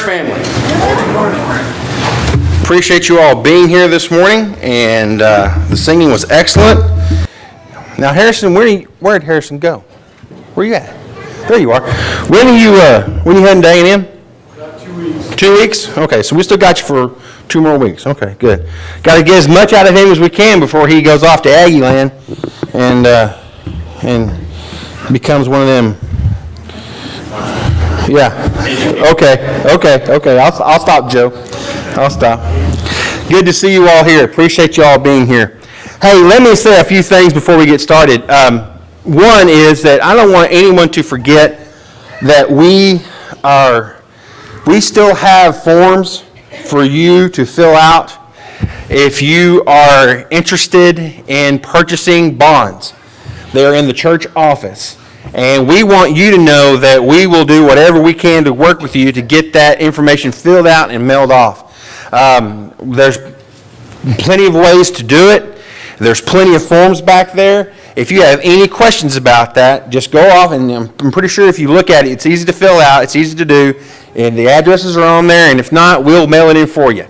family. Appreciate you all being here this morning, and the singing was excellent. Now, Harrison, where did Harrison go? Where you at? There you are. When are you heading to A&M? 2 weeks. 2 weeks? Okay, so we still got you for 2 more weeks. Okay, good. Got to get as much out of him as we can before he goes off to Aggie Land and becomes one of them. Yeah. Okay. I'll stop, Joe. I'll stop. Good to see you all here. Appreciate you all being here. Hey, let me say a few things before we get started. One is that I don't want anyone to forget that we still have forms for you to fill out if you are interested in purchasing bonds. They're in the church office. And we want you to know that we will do whatever we can to work with you to get that information filled out and mailed off. There's plenty of ways to do it. There's plenty of forms back there. If you have any questions about that, just go off, and I'm pretty sure if you look at it, it's easy to fill out, it's easy to do, and the addresses are on there, and if not, we'll mail it in for you.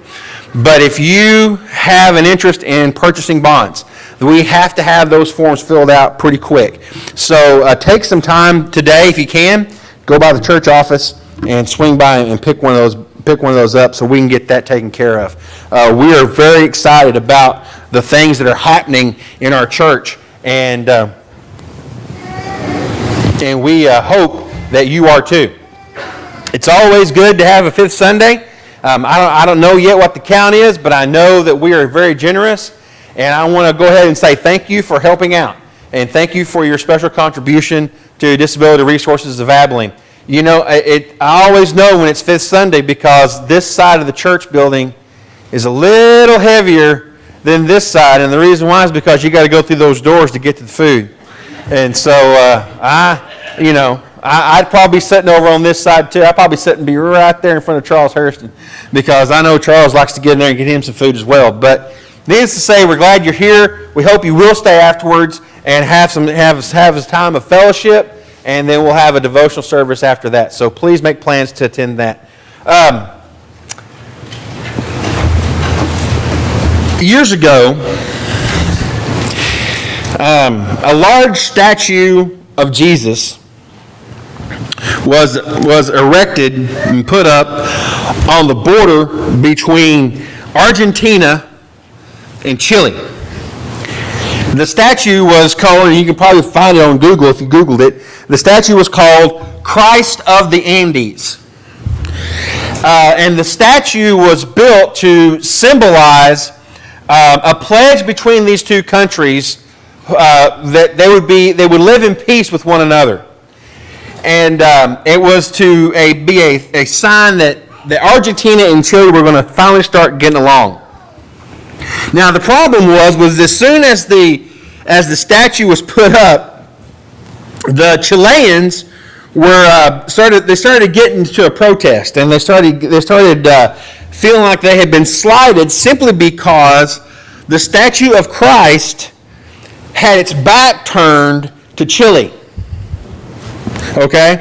But if you have an interest in purchasing bonds, we have to have those forms filled out pretty quick. So take some time today, if you can, go by the church office and swing by and pick one of those up so we can get that taken care of. We are very excited about the things that are happening in our church, and we hope that you are too. It's always good to have a fifth Sunday. I don't know yet what the count is, but I know that we are very generous, and I want to go ahead and say thank you for helping out, and thank you for your special contribution to Disability Resources of Abilene. You know, I always know when it's fifth Sunday because this side of the church building is a little heavier than this side, and the reason why is because you got to go through those doors to get to the food. And so I'd probably be sitting over on this side too. I'd probably sit and be right there in front of Charles Hairston because I know Charles likes to get in there and get him some food as well. But needless to say, we're glad you're here. We hope you will stay afterwards and have a time of fellowship, and then we'll have a devotional service after that. So please make plans to attend that. Years ago, a large statue of Jesus was erected and put up on the border between Argentina and Chile. The statue was called, and you can probably find it on Google if you Googled it, the statue was called Christ of the Andes. And the statue was built to symbolize a pledge between these two countries that they would live in peace with one another. And it was to be a sign that Argentina and Chile were going to finally start getting along. Now the problem was as soon as the statue was put up, the Chileans started getting into a protest, and they started feeling like they had been slighted simply because the statue of Christ had its back turned to Chile. Okay?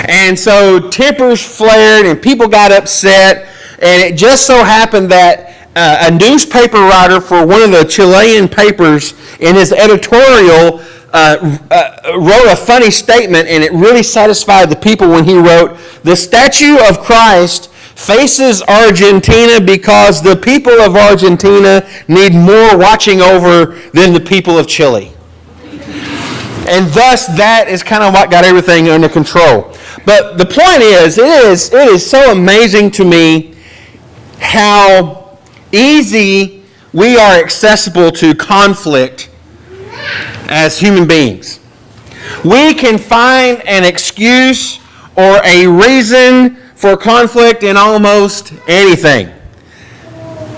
And so tempers flared and people got upset, and it just so happened that a newspaper writer for one of the Chilean papers in his editorial wrote a funny statement, and it really satisfied the people when he wrote, "The statue of Christ faces Argentina because the people of Argentina need more watching over than the people of Chile." And thus, that is kind of what got everything under control. But the point is, it is so amazing to me how easy we are accessible to conflict as human beings. We can find an excuse or a reason for conflict in almost anything.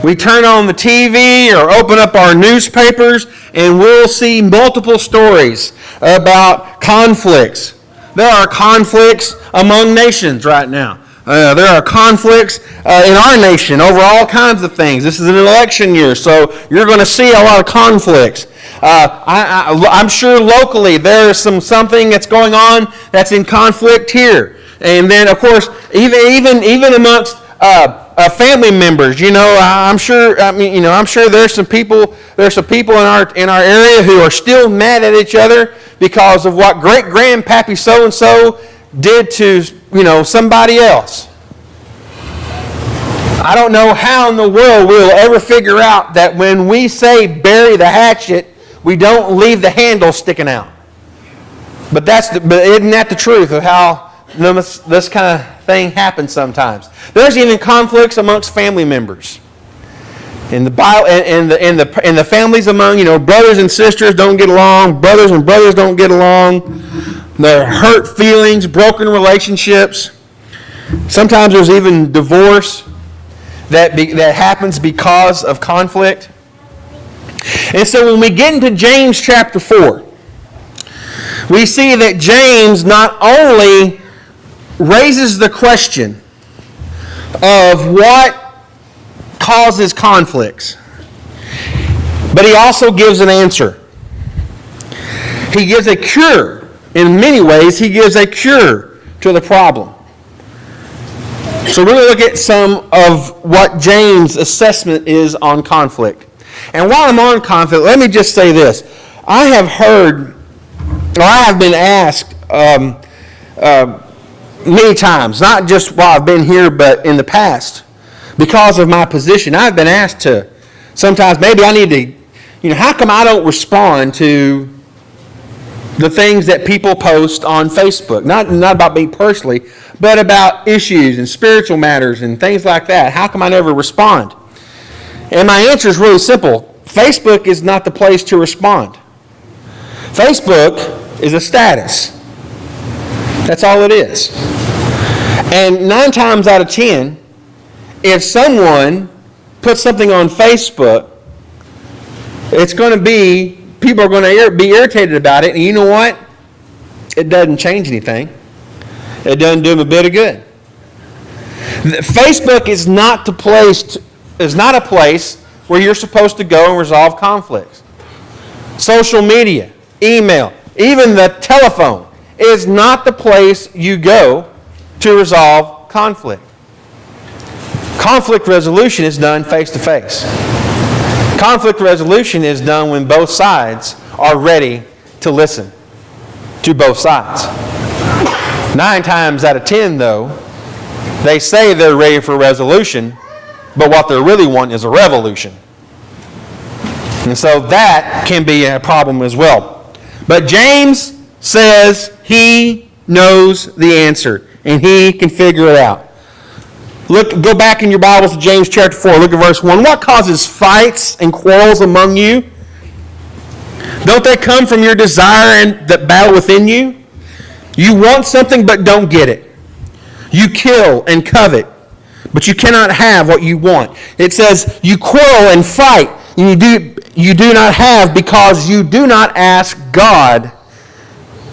We turn on the TV or open up our newspapers and we'll see multiple stories about conflicts. There are conflicts among nations right now. There are conflicts in our nation over all kinds of things. This is an election year, so you're going to see a lot of conflicts. I'm sure locally there is something that's going on that's in conflict here. And then, of course, even amongst family members, I'm sure there's some people in our area who are still mad at each other because of what great grandpappy so and so did to somebody else. I don't know how in the world we'll ever figure out that when we say bury the hatchet, we don't leave the handle sticking out. But isn't that the truth of how this kind of thing happens sometimes? There's even conflicts amongst family members. In the Bible, in the families among brothers and sisters don't get along. Brothers and brothers don't get along. There are hurt feelings, broken relationships. Sometimes there's even divorce that happens because of conflict. And so when we get into James chapter 4, we see that James not only raises the question of what causes conflicts, but he also gives an answer. He gives a cure. In many ways, he gives a cure to the problem. So we're going to look at some of what James' assessment is on conflict. And while I'm on conflict, let me just say this. I have been asked many times, not just while I've been here, but in the past, because of my position, I've been asked to, sometimes maybe I need to, how come I don't respond to the things that people post on Facebook? Not about me personally, but about issues and spiritual matters and things like that. How come I never respond? And my answer is really simple. Facebook is not the place to respond. Facebook is a status. That's all it is. And 9 times out of 10, if someone puts something on Facebook, people are going to be irritated about it. And you know what? It doesn't change anything. It doesn't do them a bit of good. Facebook is not a place where you're supposed to go and resolve conflicts. Social media, email, even the telephone is not the place you go to resolve conflict. Conflict resolution is done face to face. Conflict resolution is done when both sides are ready to listen to both sides. 9 times out of 10, though, they say they're ready for resolution, but what they really want is a revolution. And so that can be a problem as well. But James says he knows the answer, and he can figure it out. Go back in your Bibles to James chapter 4. Look at verse 1. What causes fights and quarrels among you? Don't they come from your desire and that battle within you? You want something but don't get it. You kill and covet, but you cannot have what you want. It says you quarrel and fight, and you do not have because you do not ask God.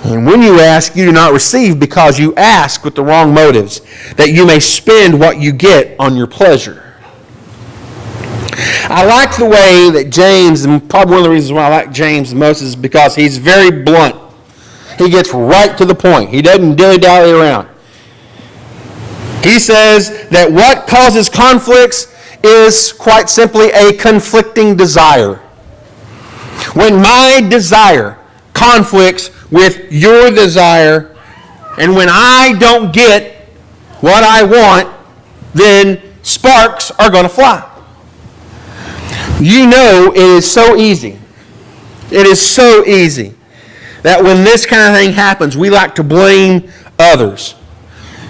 And when you ask, you do not receive because you ask with the wrong motives, that you may spend what you get on your pleasure. I like the way that James, and probably one of the reasons why I like James the most is because he's very blunt. He gets right to the point. He doesn't dilly-dally around. He says that what causes conflicts is quite simply a conflicting desire. When my desire conflicts with your desire, and when I don't get what I want, then sparks are going to fly. It is so easy. It is so easy that when this kind of thing happens, we like to blame others.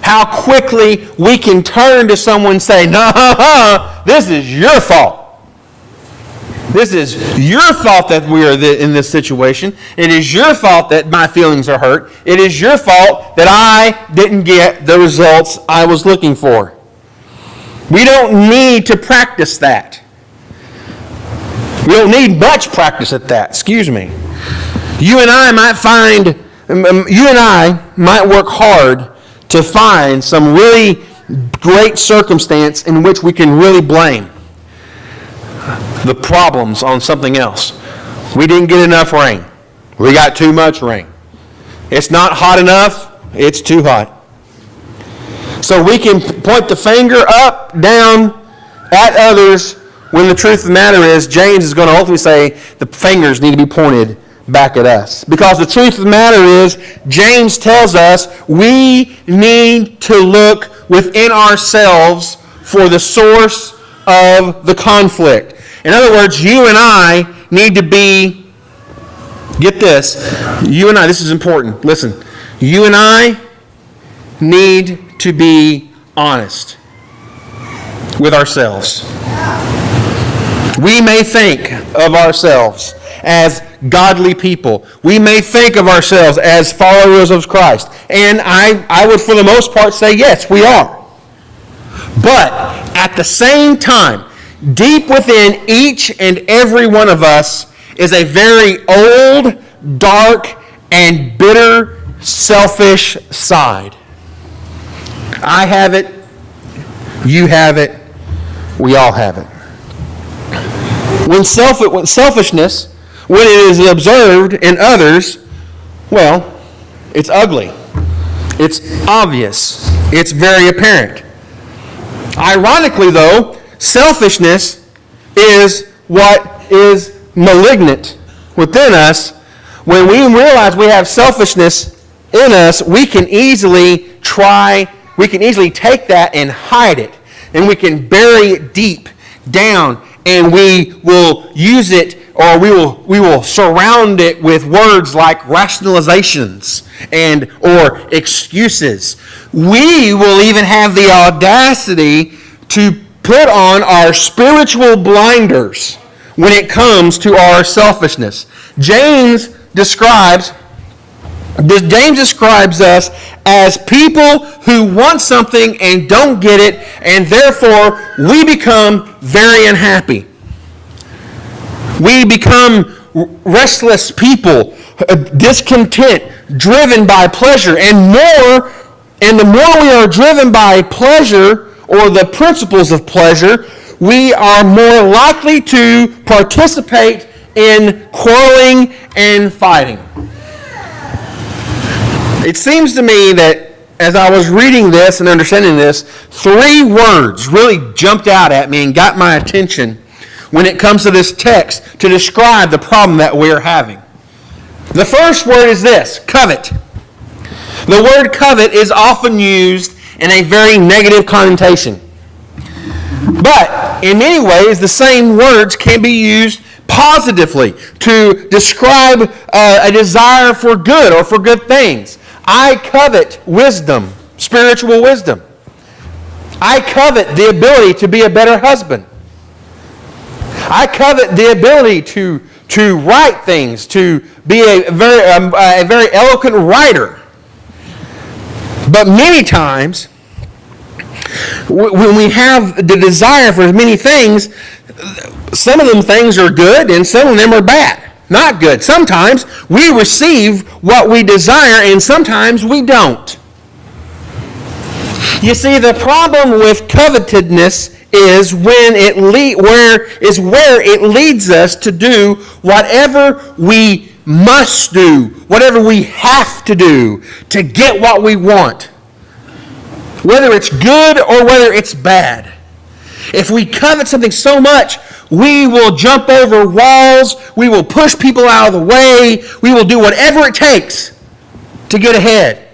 How quickly we can turn to someone and say, no, this is your fault. This is your fault that we are in this situation. It is your fault that my feelings are hurt. It is your fault that I didn't get the results I was looking for. We don't need to practice that. We don't need much practice at that. Excuse me. You and I might work hard to find some really great circumstance in which we can really blame the problems on something else. We didn't get enough rain. We got too much rain. It's not hot enough. It's too hot. So we can point the finger up, down, at others, when the truth of the matter is, James is going to ultimately say the fingers need to be pointed back at us. Because the truth of the matter is, James tells us we need to look within ourselves for the source of the conflict. In other words, you and I need to be, get this, you and I, this is important, listen, you and I need to be honest with ourselves. We may think of ourselves as godly people. We may think of ourselves as followers of Christ. And I would, for the most part, say yes, we are. But at the same time, deep within each and every one of us is a very old, dark, and bitter, selfish side. I have it. You have it. We all have it. When selfishness, when it is observed in others, well, it's ugly. It's obvious. It's very apparent. Ironically, though, selfishness is what is malignant within us. When we realize we have selfishness in us, we can easily take that and hide it. And we can bury it deep down, and we will use it, or we will surround it with words like rationalizations and or excuses. We will even have the audacity to put on our spiritual blinders when it comes to our selfishness. James describes us as people who want something and don't get it, and therefore we become very unhappy. We become restless people, discontent, driven by pleasure, and the more we are driven by pleasure or the principles of pleasure, we are more likely to participate in quarreling and fighting. It seems to me that as I was reading this and understanding this, 3 words really jumped out at me and got my attention when it comes to this text to describe the problem that we're having. The first word is this: covet. The word covet is often used in a very negative connotation. But in many ways, the same words can be used positively to describe a desire for good or for good things. I covet wisdom, spiritual wisdom. I covet the ability to be a better husband. I covet the ability to write things, to be a very eloquent writer. But many times, when we have the desire for many things, some of them things are good and some of them are bad. Not good. Sometimes we receive what we desire and sometimes we don't. You see, the problem with covetousness is where it leads us to do whatever we must do, whatever we have to do to get what we want, whether it's good or whether it's bad. If we covet something so much, we will jump over walls, we will push people out of the way, we will do whatever it takes to get ahead.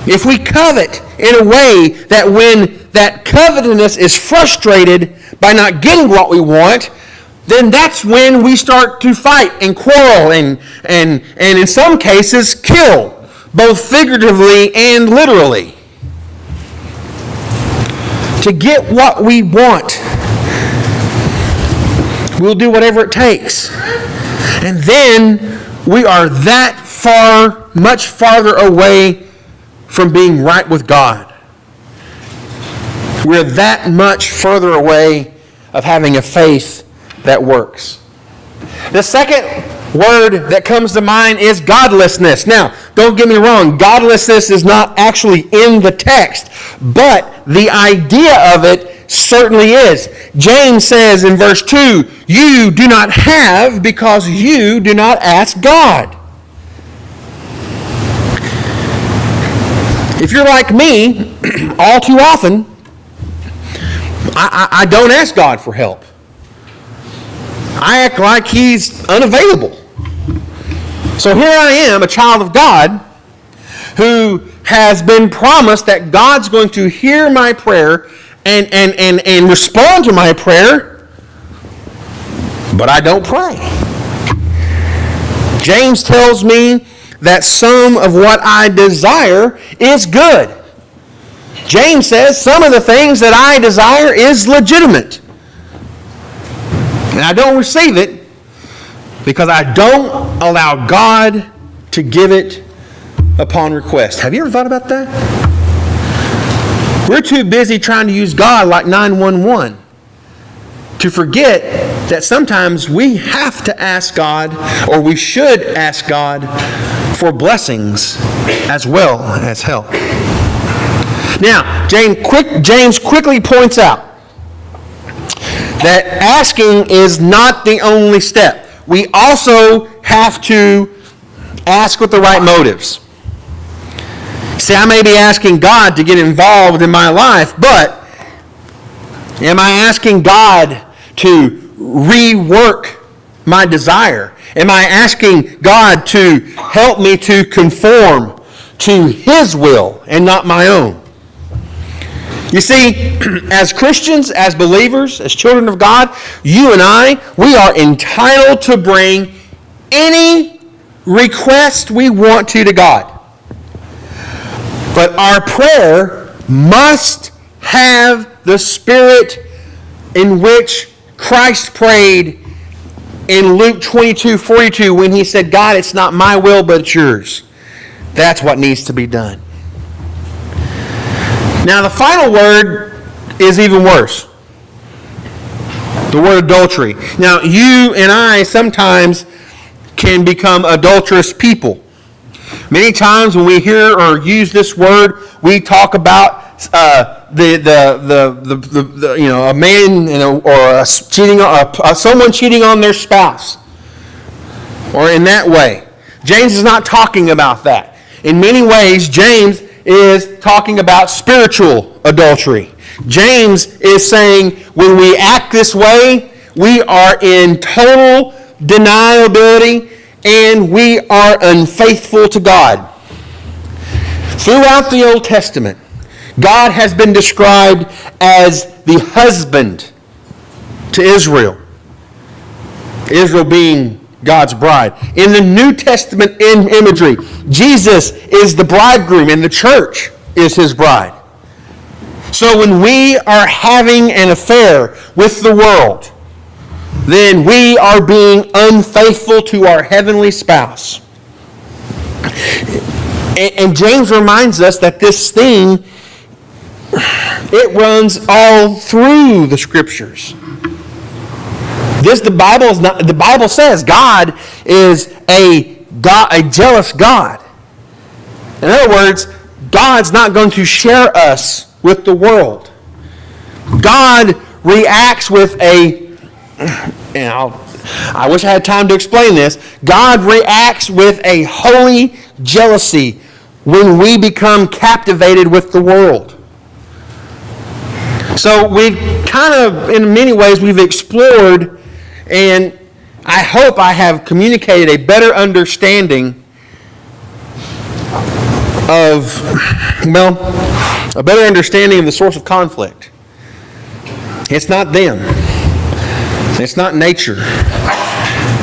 If we covet in a way that when that covetousness is frustrated by not getting what we want, then that's when we start to fight and quarrel and in some cases kill, both figuratively and literally. To get what we want, we'll do whatever it takes. And then we are that far, much farther away from being right with God. We're that much further away of having a faith that works. The second word that comes to mind is godlessness. Now, don't get me wrong, godlessness is not actually in the text, but the idea of it certainly is. James says in verse 2, you do not have because you do not ask God. If you're like me, all too often, I don't ask God for help. I act like He's unavailable. So here I am, a child of God, who has been promised that God's going to hear my prayer and respond to my prayer, but I don't pray. James tells me that some of what I desire is good. James says some of the things that I desire is legitimate. And I don't receive it because I don't allow God to give it upon request. Have you ever thought about that? We're too busy trying to use God like 911 to forget that sometimes we have to ask God, or we should ask God, for blessings as well as help. Now, James quickly points out that asking is not the only step. We also have to ask with the right motives. See, I may be asking God to get involved in my life, but am I asking God to rework my desire? Am I asking God to help me to conform to His will and not my own? You see, as Christians, as believers, as children of God, you and I, we are entitled to bring any request we want to God. But our prayer must have the spirit in which Christ prayed in Luke 22:42 when He said, God, it's not my will, but it's yours. That's what needs to be done. Now, the final word is even worse. The word adultery. Now, you and I sometimes can become adulterous people. Many times when we hear or use this word, we talk about a man or someone cheating on their spouse, or in that way. James is not talking about that. In many ways, James is talking about spiritual adultery. James is saying when we act this way, we are in total deniability and we are unfaithful to God. Throughout the Old Testament, God has been described as the husband to Israel. Israel being God's bride. In the New Testament imagery, Jesus is the bridegroom and the church is His bride. So when we are having an affair with the world, then we are being unfaithful to our heavenly spouse. And James reminds us that this thing, it runs all through the Scriptures. The Bible says God is a jealous God. In other words, God's not going to share us with the world. God reacts with I wish I had time to explain this. God reacts with a holy jealousy when we become captivated with the world. So we've kind of, in many ways, we've explored, and I hope I have communicated a better understanding of the source of conflict. It's not them. It's not nature.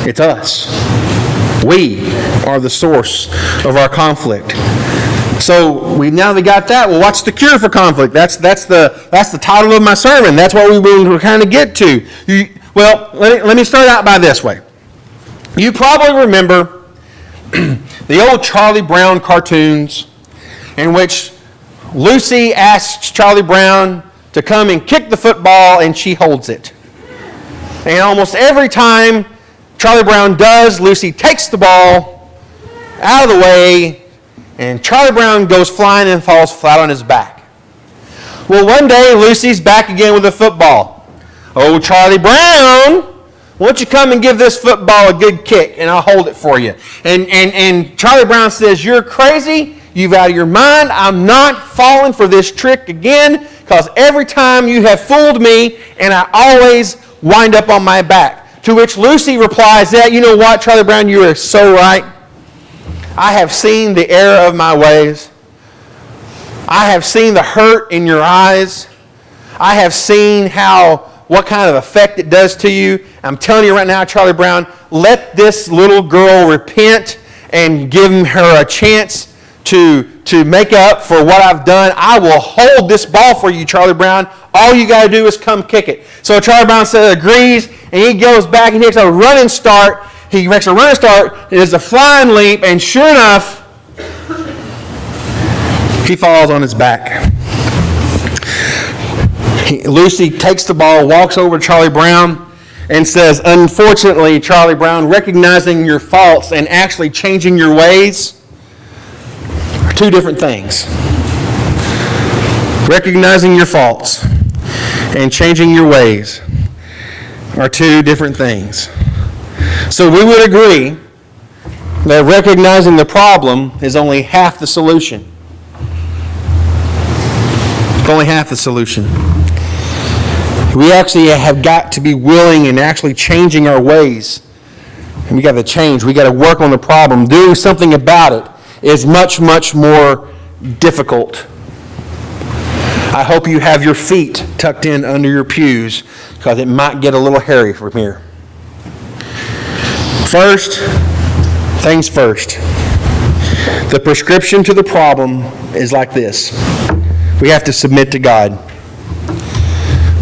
It's us. We are the source of our conflict. So we now got that. Well, what's the cure for conflict? That's the title of my sermon. That's what we will kind of get to. Let me start out by this way. You probably remember the old Charlie Brown cartoons in which Lucy asks Charlie Brown to come and kick the football and she holds it. And almost every time Charlie Brown does, Lucy takes the ball out of the way and Charlie Brown goes flying and falls flat on his back. Well, one day Lucy's back again with the football. Oh, Charlie Brown, why don't you come and give this football a good kick and I'll hold it for you. And Charlie Brown says, you're crazy. You've out of your mind. I'm not falling for this trick again, because every time you have fooled me, and I always wind up on my back. To which Lucy replies that, you know what, Charlie Brown, you are so right. I have seen the error of my ways. I have seen the hurt in your eyes. I have seen what kind of effect it does to you. I'm telling you right now, Charlie Brown, let this little girl repent and give her a chance to make up for what I've done. I will hold this ball for you, Charlie Brown. All you got to do is come kick it. So Charlie Brown says, agrees, and he goes back and takes a running start. He makes a running start. It is a flying leap, and sure enough, he falls on his back. Lucy takes the ball, walks over to Charlie Brown, and says, unfortunately, Charlie Brown, recognizing your faults and actually changing your ways are two different things. Recognizing your faults and changing your ways are two different things. So we would agree that recognizing the problem is only half the solution. Only half the solution. We actually have got to be willing and actually changing our ways. And we got to change. We got to work on the problem. Doing something about it is much, much more difficult. I hope you have your feet tucked in under your pews, because it might get a little hairy from here. First things first. The prescription to the problem is like this. We have to submit to God.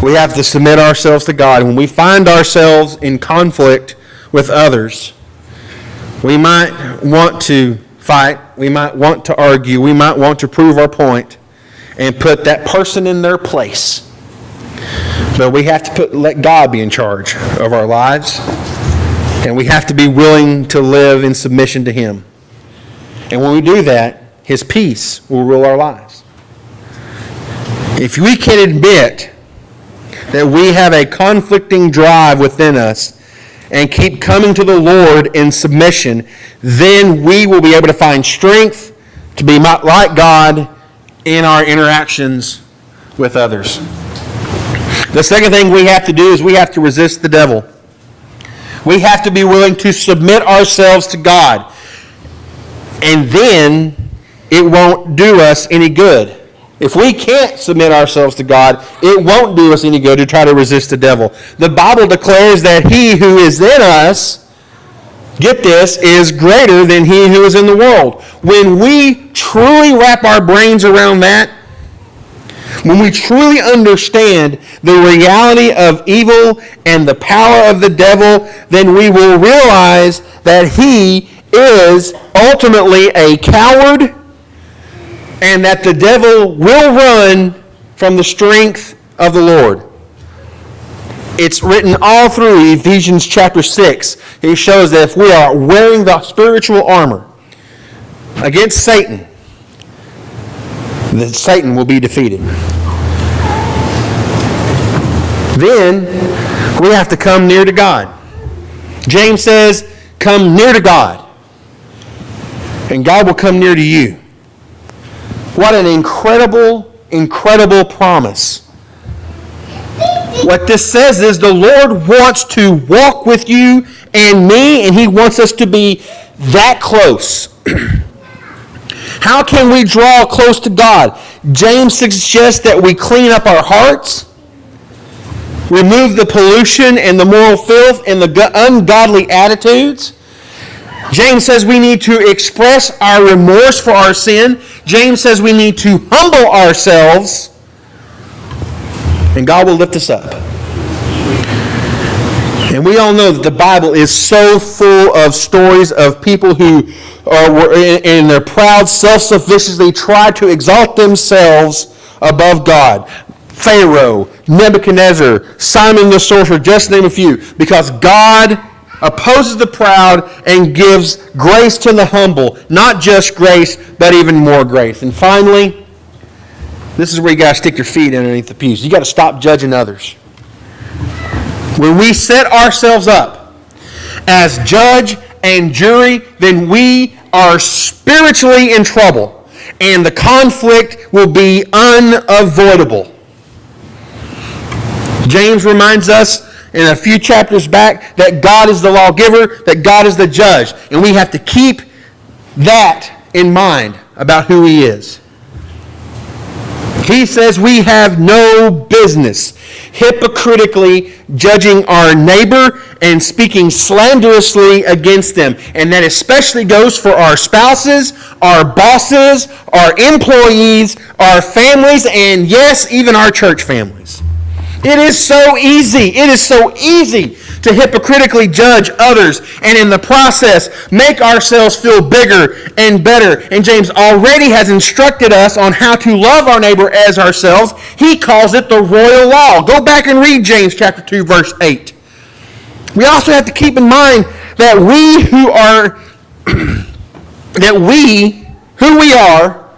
We have to submit ourselves to God. When we find ourselves in conflict with others, we might want to fight, we might want to argue, we might want to prove our point and put that person in their place. But we have to let God be in charge of our lives, and we have to be willing to live in submission to Him. And when we do that, His peace will rule our lives. If we can admit that we have a conflicting drive within us and keep coming to the Lord in submission, then we will be able to find strength to be like God in our interactions with others. The second thing we have to do is we have to resist the devil. We have to be willing to submit ourselves to God. And then it won't do us any good. If we can't submit ourselves to God, it won't do us any good to try to resist the devil. The Bible declares that he who is in us, get this, is greater than he who is in the world. When we truly wrap our brains around that, when we truly understand the reality of evil and the power of the devil, then we will realize that he is ultimately a coward, and that the devil will run from the strength of the Lord. It's written all through Ephesians chapter 6. It shows that if we are wearing the spiritual armor against Satan, that Satan will be defeated. Then we have to come near to God. James says, come near to God, and God will come near to you. What an incredible, incredible promise. What this says is the Lord wants to walk with you and me, and He wants us to be that close. How can we draw close to God? James suggests that we clean up our hearts, remove the pollution and the moral filth and the ungodly attitudes. James says we need to express our remorse for our sin. James says we need to humble ourselves, and God will lift us up. And we all know that the Bible is so full of stories of people who were in their proud self-sufficiency, they tried to exalt themselves above God. Pharaoh, Nebuchadnezzar, Simon the sorcerer, just to name a few, because God opposes the proud and gives grace to the humble. Not just grace, but even more grace. And finally, this is where you got to stick your feet underneath the pews. You got to stop judging others. When we set ourselves up as judge and jury, then we are spiritually in trouble. and the conflict will be unavoidable. James reminds us in a few chapters back that God is the lawgiver, that God is the judge. And we have to keep that in mind about who He is. He says we have no business hypocritically judging our neighbor and speaking slanderously against them. And that especially goes for our spouses, our bosses, our employees, our families, and yes, even our church families. It is so easy. It is so easy to hypocritically judge others and in the process make ourselves feel bigger and better. And James already has instructed us on how to love our neighbor as ourselves. He calls it the royal law. Go back and read James chapter 2, verse 8. We also have to keep in mind that who we are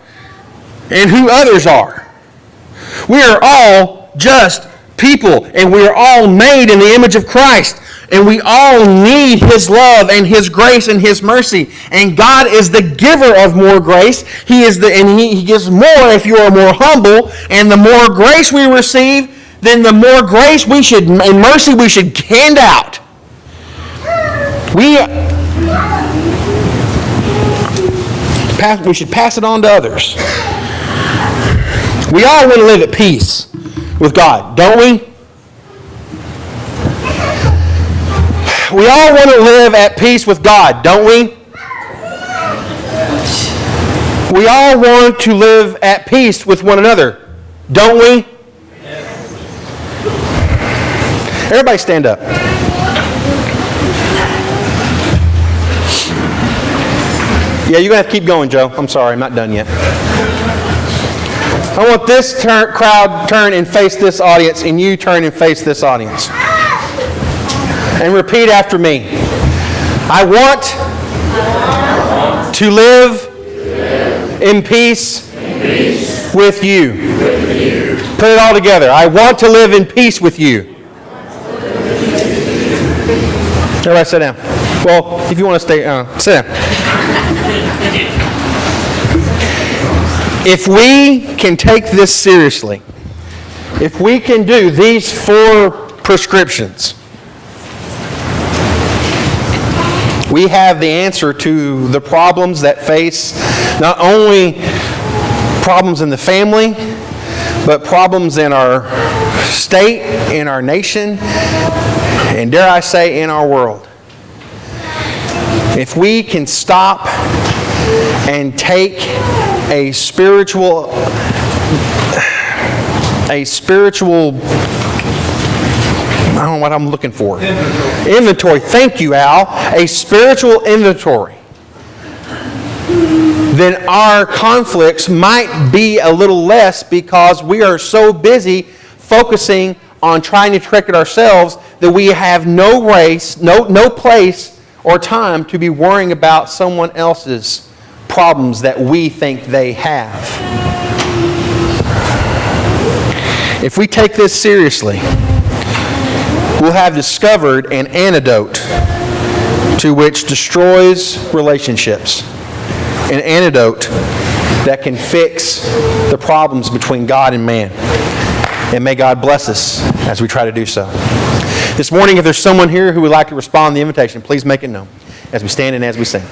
and who others are. We are all just people, and we are all made in the image of Christ, and we all need His love and His grace and His mercy. And God is the giver of more grace. He gives more if you are more humble, and the more grace we receive, then the more grace and mercy we should hand out. We should pass it on to others. We all want to live at peace with God, don't we? We all want to live at peace with God, don't we? We all want to live at peace with one another, don't we? Everybody stand up. Yeah, you're going to have to keep going, Joe. I'm sorry, I'm not done yet. I want this crowd turn and face this audience, and you turn and face this audience. And repeat after me. I want to live in peace with you. Put it all together. I want to live in peace with you. Everybody sit down. Well, if you want to stay, sit down. If we can take this seriously, if we can do these 4 prescriptions, we have the answer to the problems that face not only problems in the family, but problems in our state, in our nation, and dare I say, in our world. If we can stop and take a spiritual, I don't know what I'm looking for. Inventory. Thank you, Al. A spiritual inventory. Then our conflicts might be a little less because we are so busy focusing on trying to correct it ourselves that we have no place or time to be worrying about someone else's problems that we think they have. If we take this seriously, we'll have discovered an antidote to which destroys relationships. An antidote that can fix the problems between God and man. And may God bless us as we try to do so. This morning, if there's someone here who would like to respond to the invitation, please make it known as we stand and as we sing.